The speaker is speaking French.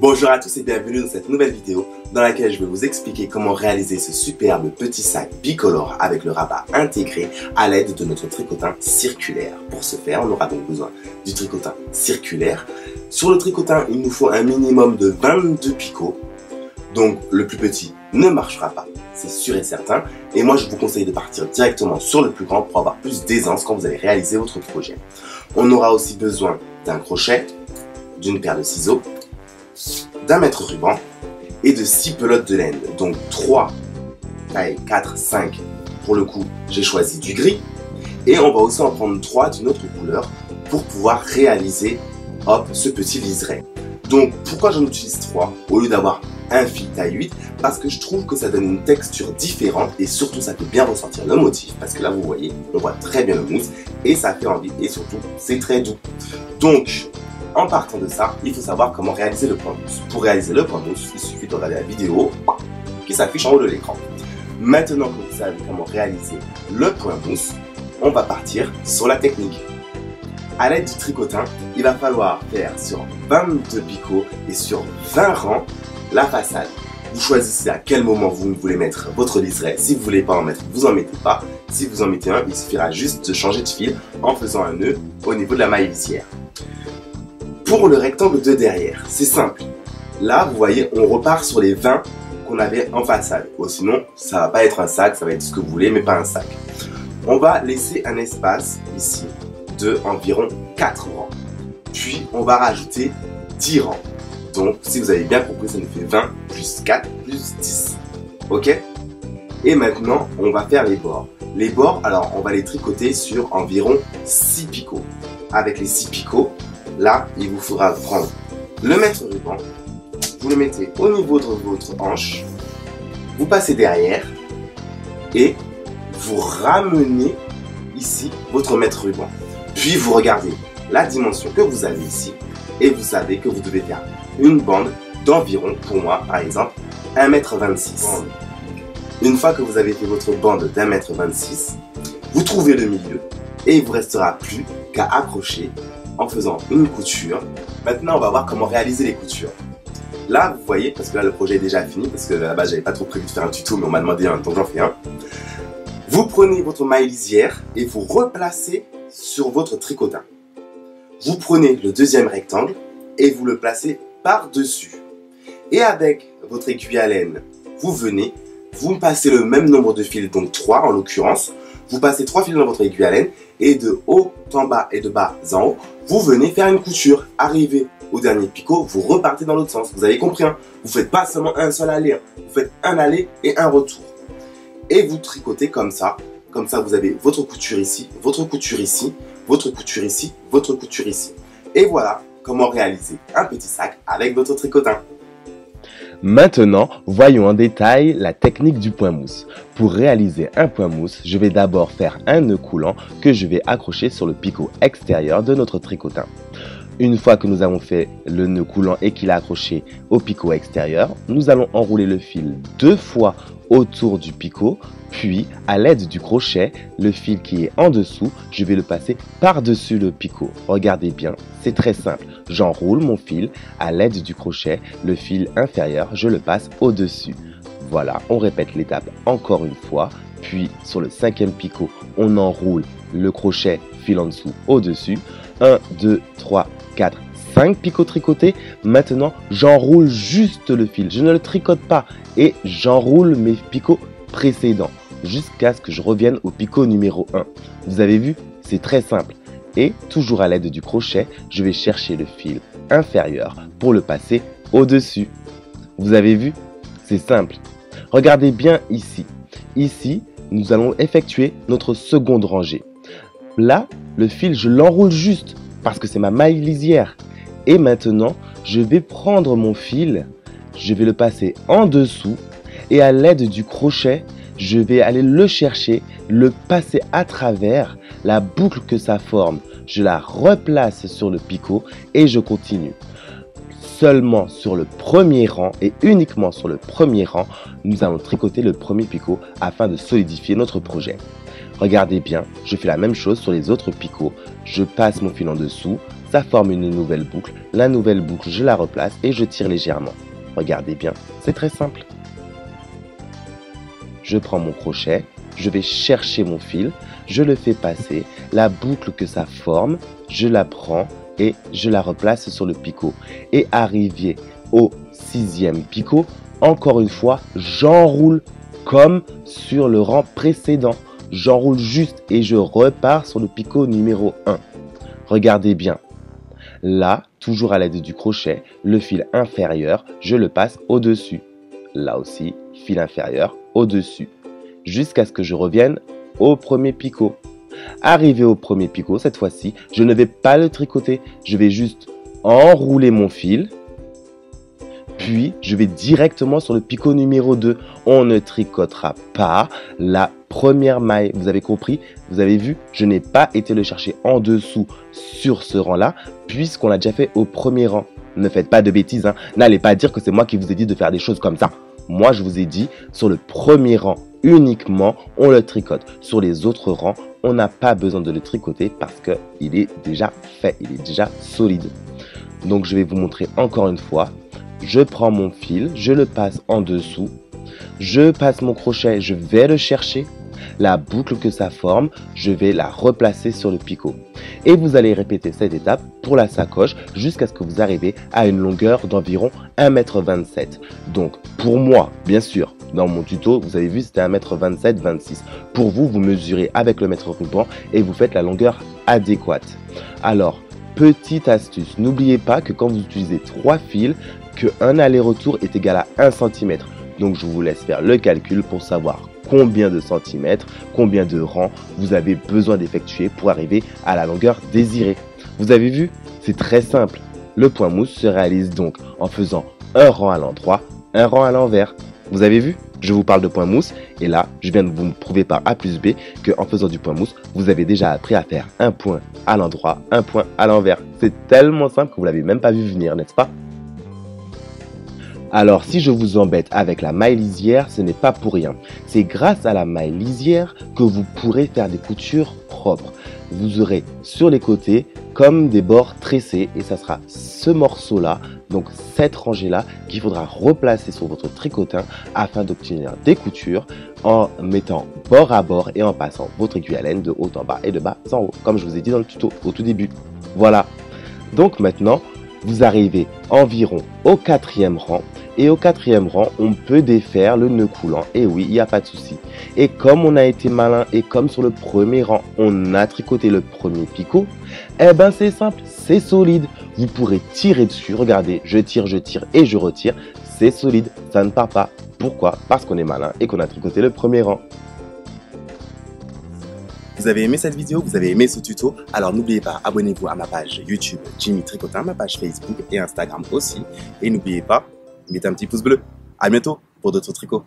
Bonjour à tous et bienvenue dans cette nouvelle vidéo dans laquelle je vais vous expliquer comment réaliser ce superbe petit sac bicolore avec le rabat intégré à l'aide de notre tricotin circulaire. Pour ce faire, on aura donc besoin du tricotin circulaire. Sur le tricotin, il nous faut un minimum de 22 picots. Donc le plus petit ne marchera pas, c'est sûr et certain. Et moi je vous conseille de partir directement sur le plus grand pour avoir plus d'aisance quand vous allez réaliser votre projet. On aura aussi besoin d'un crochet, d'une paire de ciseaux, d'un mètre ruban et de 6 pelotes de laine. Donc 3, taille 4, 5. Pour le coup, j'ai choisi du gris. Et on va aussi en prendre 3 d'une autre couleur pour pouvoir réaliser ce petit liseré. Donc pourquoi j'en utilise 3 au lieu d'avoir un fil taille 8? Parce que je trouve que ça donne une texture différente et surtout ça fait bien ressortir le motif. Parce que là vous voyez, on voit très bien le mousse et ça fait envie et surtout c'est très doux. Donc en partant de ça, il faut savoir comment réaliser le point mousse. Pour réaliser le point mousse, il suffit de regarder la vidéo qui s'affiche en haut de l'écran. Maintenant que vous savez comment réaliser le point mousse, on va partir sur la technique. A l'aide du tricotin, il va falloir faire sur 22 picots et sur 20 rangs la façade. Vous choisissez à quel moment vous voulez mettre votre liseré. Si vous ne voulez pas en mettre, vous n'en mettez pas. Si vous en mettez un, il suffira juste de changer de fil en faisant un nœud au niveau de la maille lisière. Pour le rectangle de derrière, c'est simple. Là, vous voyez, on repart sur les 20 qu'on avait en façade. Sinon, ça va pas être un sac, ça va être ce que vous voulez, mais pas un sac. On va laisser un espace ici de environ 4 rangs. Puis, on va rajouter 10 rangs. Donc, si vous avez bien compris, ça nous fait 20 plus 4 plus 10. Ok? Et maintenant, on va faire les bords. Les bords, alors, on va les tricoter sur environ 6 picots. Avec les 6 picots, là, il vous faudra prendre le mètre ruban, vous le mettez au niveau de votre hanche, vous passez derrière et vous ramenez ici votre mètre ruban. Puis vous regardez la dimension que vous avez ici et vous savez que vous devez faire une bande d'environ, pour moi par exemple, 1,26 m. Une fois que vous avez fait votre bande d'1,26 m, vous trouvez le milieu et il ne vous restera plus qu'à accrocher en faisant une couture. Maintenant on va voir comment réaliser les coutures. Là vous voyez, parce que là le projet est déjà fini, parce que là-bas j'avais pas trop prévu de faire un tuto mais on m'a demandé un, donc j'en fais un. Vous prenez votre maille lisière et vous replacez sur votre tricotin. Vous prenez le deuxième rectangle et vous le placez par-dessus. Et avec votre aiguille à laine, vous venez, vous passez le même nombre de fils, donc 3 en l'occurrence. Vous passez 3 fils dans votre aiguille à laine et de haut en bas et de bas en haut, vous venez faire une couture. Arrivé au dernier picot, vous repartez dans l'autre sens. Vous avez compris, hein? Vous ne faites pas seulement un seul aller, hein? Vous faites un aller et un retour. Et vous tricotez comme ça. Comme ça, vous avez votre couture ici, votre couture ici, votre couture ici, votre couture ici. Et voilà comment réaliser un petit sac avec votre tricotin. Maintenant, voyons en détail la technique du point mousse. Pour réaliser un point mousse, je vais d'abord faire un nœud coulant que je vais accrocher sur le picot extérieur de notre tricotin. Une fois que nous avons fait le nœud coulant et qu'il est accroché au picot extérieur, nous allons enrouler le fil 2 fois autour du picot, puis à l'aide du crochet, le fil qui est en dessous, je vais le passer par-dessus le picot. Regardez bien, c'est très simple. J'enroule mon fil à l'aide du crochet, le fil inférieur, je le passe au-dessus. Voilà, on répète l'étape encore une fois, puis sur le 5e picot, on enroule le crochet, fil en dessous, au-dessus. 1, 2, 3, 4, 5 picots tricotés. Maintenant, j'enroule juste le fil. Je ne le tricote pas et j'enroule mes picots précédents jusqu'à ce que je revienne au picot numéro 1. Vous avez vu, c'est très simple. Et toujours à l'aide du crochet, je vais chercher le fil inférieur pour le passer au-dessus. Vous avez vu, c'est simple. Regardez bien ici. Ici, nous allons effectuer notre seconde rangée. Là, le fil, je l'enroule juste parce que c'est ma maille lisière. Et maintenant, je vais prendre mon fil, je vais le passer en dessous et à l'aide du crochet, je vais aller le chercher, le passer à travers la boucle que ça forme. Je la replace sur le picot et je continue. Seulement sur le premier rang et uniquement sur le premier rang, nous allons tricoter le premier picot afin de solidifier notre projet. Regardez bien, je fais la même chose sur les autres picots. Je passe mon fil en dessous, ça forme une nouvelle boucle. La nouvelle boucle, je la replace et je tire légèrement. Regardez bien, c'est très simple. Je prends mon crochet, je vais chercher mon fil, je le fais passer. La boucle que ça forme, je la prends et je la replace sur le picot. Et arrivé au 6e picot, encore une fois, j'enroule comme sur le rang précédent. J'enroule juste et je repars sur le picot numéro 1. Regardez bien. Là, toujours à l'aide du crochet, le fil inférieur, je le passe au-dessus. Là aussi, fil inférieur au-dessus. Jusqu'à ce que je revienne au premier picot. Arrivé au premier picot, cette fois-ci, je ne vais pas le tricoter. Je vais juste enrouler mon fil. Puis, je vais directement sur le picot numéro 2. On ne tricotera pas la première maille. Vous avez compris? Vous avez vu? Je n'ai pas été le chercher en dessous sur ce rang-là, puisqu'on l'a déjà fait au premier rang. Ne faites pas de bêtises, hein. N'allez pas dire que c'est moi qui vous ai dit de faire des choses comme ça. Moi, je vous ai dit, sur le premier rang uniquement, on le tricote. Sur les autres rangs, on n'a pas besoin de le tricoter parce qu'il est déjà fait, il est déjà solide. Donc, je vais vous montrer encore une fois. Je prends mon fil, je le passe en dessous, je passe mon crochet, je vais le chercher. La boucle que ça forme, je vais la replacer sur le picot. Et vous allez répéter cette étape pour la sacoche jusqu'à ce que vous arrivez à une longueur d'environ 1,27 m. Donc pour moi, bien sûr, dans mon tuto, vous avez vu c'était 1,27 m 26. Pour vous, vous mesurez avec le mètre ruban et vous faites la longueur adéquate. Alors, petite astuce, n'oubliez pas que quand vous utilisez 3 fils, qu'un aller-retour est égal à 1 cm. Donc je vous laisse faire le calcul pour savoir combien de centimètres, combien de rangs vous avez besoin d'effectuer pour arriver à la longueur désirée. Vous avez vu? C'est très simple. Le point mousse se réalise donc en faisant un rang à l'endroit, un rang à l'envers. Vous avez vu? Je vous parle de point mousse et là, je viens de vous prouver par A plus B qu'en faisant du point mousse, vous avez déjà appris à faire un point à l'endroit, un point à l'envers. C'est tellement simple que vous l'avez même pas vu venir, n'est-ce pas? Alors, si je vous embête avec la maille lisière, ce n'est pas pour rien. C'est grâce à la maille lisière que vous pourrez faire des coutures propres. Vous aurez sur les côtés comme des bords tressés et ça sera ce morceau-là, donc cette rangée-là, qu'il faudra replacer sur votre tricotin afin d'obtenir des coutures en mettant bord à bord et en passant votre aiguille à laine de haut en bas et de bas en haut, comme je vous ai dit dans le tuto au tout début. Voilà. Donc maintenant, vous arrivez environ au 4e rang. Et au 4e rang, on peut défaire le nœud coulant. Et oui, il n'y a pas de souci. Et comme on a été malin et comme sur le premier rang, on a tricoté le premier picot, eh ben c'est simple, c'est solide. Vous pourrez tirer dessus. Regardez, je tire et je retire. C'est solide, ça ne part pas. Pourquoi? Parce qu'on est malin et qu'on a tricoté le premier rang. Vous avez aimé cette vidéo, vous avez aimé ce tuto, alors n'oubliez pas, abonnez-vous à ma page YouTube Jimmy Tricotin, ma page Facebook et Instagram aussi. Et n'oubliez pas, mettez un petit pouce bleu. À bientôt pour d'autres tricots.